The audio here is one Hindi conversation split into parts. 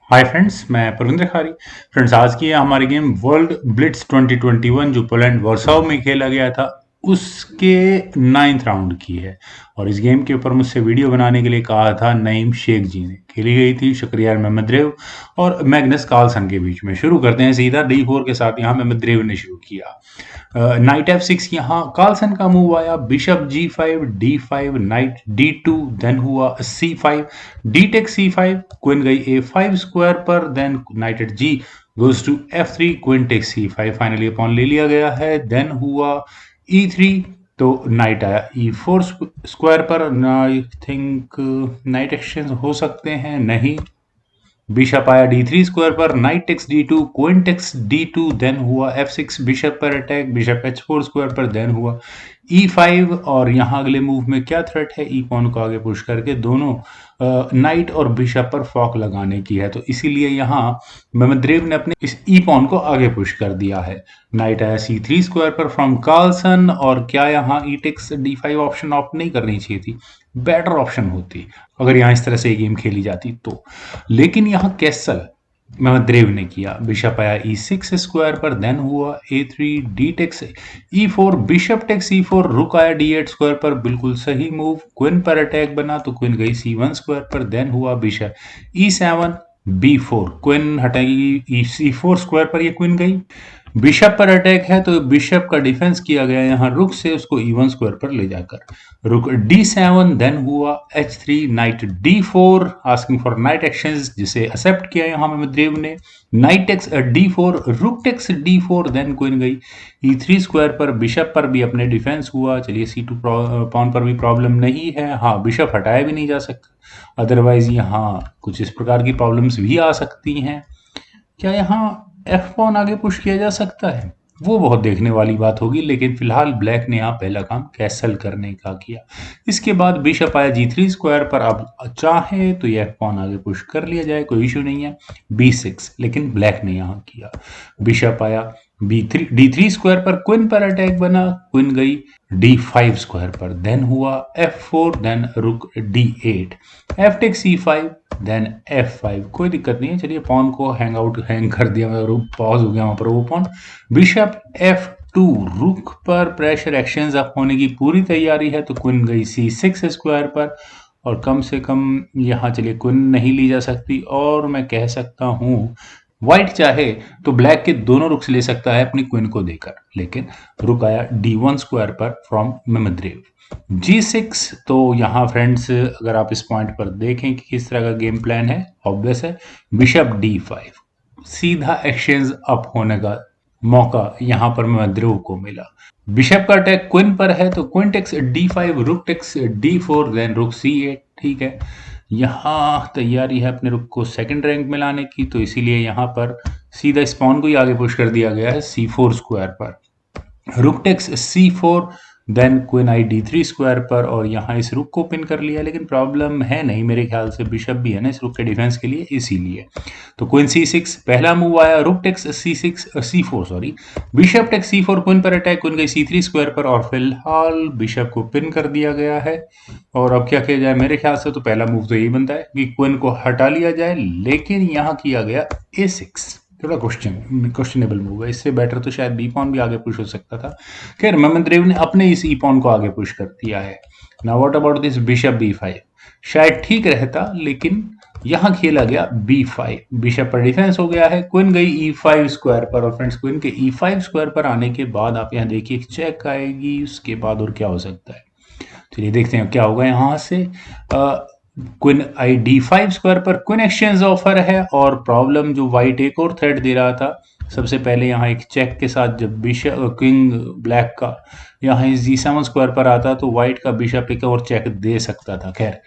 हाय फ्रेंड्स, मैं प्रविंद्र खारी। फ्रेंड्स, आज की हमारी गेम वर्ल्ड ब्लिट्स 2021 जो पोलैंड वर्साओ में खेला गया था उसके 9th राउंड की है। और इस गेम के ऊपर मुझसे वीडियो बनाने के लिए कहा था नईम शेख जी ने। खेली गई थी शक्रियार मेमद्रेव और मैग्नस कार्लसन के बीच में। शुरू करते हैं सीधा D4 के साथ। यहाँ मेमद्रेव ने शुरू किया। नाइट F6, यहाँ कार्लसन का मूव आया bishop G5 D5 night D2, then हुआ C5 D take C5, queen गई A5 स्क्वायर पर, then knight at G goes to F3, queen take C5, finally pawn ले लिया गया है। देन हुआ E3, तो नाइट आया E4 स्क्वायर पर। आई थिंक नाइट एक्सचेंज हो सकते हैं, नहीं। बिशप आया D3 स्क्वायर पर, knight takes D2, queen takes D2, then हुआ F6, बिशप पर अटैक, बिशप H4 स्क्वायर पर, देन हुआ E5। और यहाँ अगले मूव में क्या थ्रेट है, ई पॉन को आगे पुश करके दोनों नाइट और बिशप पर फॉक लगाने की है। तो इसीलिए यहाँ मेमद्रेव ने अपने इस ई पॉन को आगे पुश कर दिया है। नाइट आया C3 स्क्वायर पर फ्रॉम कार्लसन। और क्या यहाँ ई टेक्स D5 ऑप्शन ऑप्ट नहीं करनी चाहिए थी? बेटर ऑप्शन होती अगर यहाँ इस तरह से गेम खेली जाती तो। लेकिन यहाँ कैसल मेमद्रेव ने किया। बिशप आया E6 स्क्वायर पर, देन हुआ A3 D takes E4, bishop takes E4, रुक आया D8 स्क्वायर पर, बिल्कुल सही मूव। क्वीन पर अटैक बना तो क्वीन गई C1 स्क्वायर पर, देन हुआ bishop E7 B4, queen हटाएगी C4 square पर, ये क्वीन गई। बिशप पर अटैक है तो बिशप का डिफेंस किया गया यहाँ रुक से, उसको E1 स्क्वायर पर ले जाकर। रुक D7, देन हुआ H3 night D4, asking for night exchange, जिसे एक्सेप्ट किया यहाँ मेमद्रेव ने। Knight takes D4, rook takes D4, then queen गई E3 स्क्वायर पर। बिशप पर भी अपने डिफेंस हुआ। चलिए C2 पॉन पर भी प्रॉब्लम नहीं है। हाँ, बिशप हटाया भी नहीं जा सकता, अदरवाइज यहाँ कुछ इस प्रकार की प्रॉब्लम्स भी आ सकती हैं। क्या यहाँ एफ पॉन आगे पुश किया जा सकता है? वो बहुत देखने वाली बात होगी, लेकिन फिलहाल ब्लैक ने यहाँ पहला काम कैसल करने का किया। इसके बाद बिशप आया G3 स्क्वायर पर। अब चाहे तो ये एफ पॉन आगे पुश कर लिया जाए, कोई इशू नहीं है। B6, लेकिन ब्लैक ने यहाँ किया। बिशप आया B3 D3 स्क्वायर पर, क्वीन पर अटैक बना, क्वीन गई D5 स्क्वायर पर, देन हुआ F4, देन रुक D8, F take C5, then F5, कोई दिक्कत नहीं है। चलिए पॉन को हैंग कर दिया, पॉज हो गया वहां पर वो पॉन। बिशप F2, रुक पर प्रेशर एक्सचेंज अप होने की पूरी तैयारी है तो क्वीन गई C6 स्क्वायर पर। और कम से कम यहाँ चलिए क्वीन नहीं ली जा सकती, और मैं कह सकता हूँ व्हाइट चाहे तो ब्लैक के दोनों रुक्स ले सकता है अपनी क्वीन को देकर, लेकिन रुक आया D1 स्क्वायर पर फ्रॉम मेमद्रेव। G6, तो यहाँ फ्रेंड्स अगर आप इस पॉइंट पर देखें कि किस तरह का गेम प्लान है, ऑब्वियस है। बिशप D5, सीधा एक्सचेंज अप होने का मौका यहाँ पर मेमद्रेव को मिला। बिशप का अटैक क्वीन पर है तो queen takes D5, rook takes D4, then रुक C8, ठीक है। यहाँ तैयारी है अपने रुक को सेकंड रैंक में लाने की, तो इसीलिए यहाँ पर सीधा स्पॉन को ही आगे पुश कर दिया गया है C4 स्क्वायर पर। Rook takes C4, then queen आई D3 स्क्वायर पर, और यहाँ इस रुक को पिन कर लिया, लेकिन प्रॉब्लम है नहीं मेरे ख्याल से, बिशप भी है ना इस रुक के डिफेंस के लिए, इसीलिए। तो क्वीन C6, पहला मूव आया rook takes C4 sorry, bishop takes C4, queen पर अटैक, क्वीन गई C3 स्क्वायर पर, और फिलहाल बिशप को पिन कर दिया गया है। और अब क्या किया जाए? मेरे ख्याल से तो पहला मूव तो यही बनता है कि क्वीन को हटा लिया जाए, लेकिन यहाँ किया गया A6, थोड़ा क्वेश्चनेबल मूव है। इससे बेटर तो शायद बी पॉन भी आगे पुश हो सकता था। खैर, मेमद्रेव ने अपने इस ई पॉन को आगे पुश कर दिया है। Now what about this bishop B5? शायद ठीक रहता, लेकिन यहाँ खेला गया B5, बिशप पर डिफेंस हो गया है। क्वीन गई E5 स्क्वायर पर, और फ्रेंड्स क्वीन के E5 स्क्वायर पर आने के बाद आप यहाँ देखिए चेक आएगी, उसके बाद और क्या हो सकता है। चलिए देखते हैं क्या होगा यहाँ से। क्वीन आई D5 स्क्वायर पर क्वीन एक्सचेंज ऑफर है, और प्रॉब्लम जो व्हाइट एक और थ्रेड दे रहा था सबसे पहले यहाँ एक चेक के साथ, जब बिशप किंग ब्लैक का यहाँ इस G7 स्क्वायर पर आता तो व्हाइट का बिशप एक और चेक दे सकता था। खैर,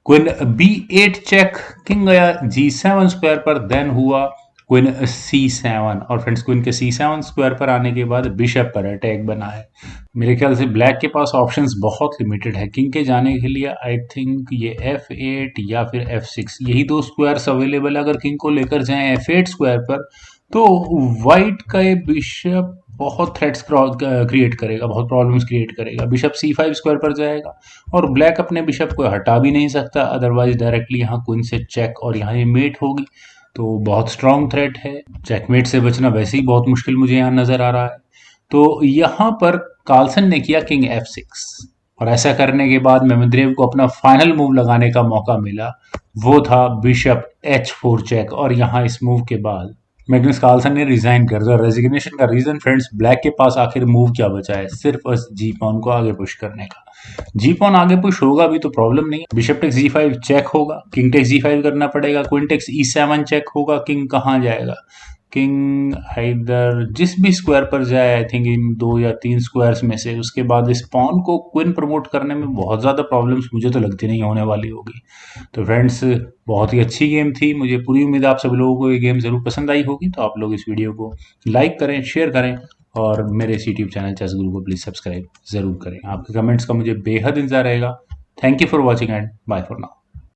क्वीन B8 चेक, किंग गया G7 स्क्वायर पर, देन हुआ क्वीन C7, और फ्रेंड्स क्वीन के C7 स्क्वायर पर आने के बाद बिशप पर अटैक बना है। मेरे ख्याल से ब्लैक के पास ऑप्शंस बहुत लिमिटेड है किंग के जाने के लिए। आई थिंक ये F8 या फिर F6, यही दो स्क्वायर्स अवेलेबल है। अगर किंग को लेकर जाएं F8 स्क्वायर पर तो व्हाइट का ये बिशप बहुत थ्रेट्स क्रिएट करेगा, बहुत प्रॉब्लम्स क्रिएट करेगा। बिशप C5 स्क्वायर पर जाएगा, और ब्लैक अपने बिशप को हटा भी नहीं सकता, अदरवाइज डायरेक्टली यहाँ क्वीन से चेक, और यहाँ ये मेट होगी। तो बहुत स्ट्रांग थ्रेट है। चेकमेट से बचना वैसे ही बहुत मुश्किल मुझे यहाँ नजर आ रहा है। तो यहाँ पर कार्लसन ने किया किंग F6, और ऐसा करने के बाद मेमंद्रेव को अपना फाइनल मूव लगाने का मौका मिला, वो था बिशप H4 चेक। और यहाँ इस मूव के बाद मैग्नस कार्लसन ने रिजाइन कर दिया। रेजिग्नेशन का रीजन फ्रेंड्स, ब्लैक के पास आखिर मूव क्या बचा है, सिर्फ बस जी पॉन को आगे पुश करने का। जी पॉन आगे पुश होगा भी तो प्रॉब्लम नहीं है। बिशप टेक्स G5 चेक होगा, किंग टेक्स G5 करना पड़ेगा, क्वीन टेक्स E7 चेक होगा। किंग कहाँ जाएगा? किंग इधर जिस भी स्क्वायर पर जाए, आई थिंक इन 2 या 3 स्क्वायर्स में से। उसके बाद इस पॉन को क्वीन प्रमोट करने में बहुत ज़्यादा प्रॉब्लम्स मुझे तो लगती नहीं होने वाली होगी। तो फ्रेंड्स, बहुत ही अच्छी गेम थी। मुझे पूरी उम्मीद है आप सभी लोगों को ये गेम ज़रूर पसंद आई होगी। तो आप लोग इस वीडियो को लाइक करें, शेयर करें, और मेरे इस यूट्यूब चैनल चेस गुरु को प्लीज़ सब्सक्राइब ज़रूर करें। आपके कमेंट्स का मुझे बेहद इंतजार रहेगा। Thank you for watching and bye for now.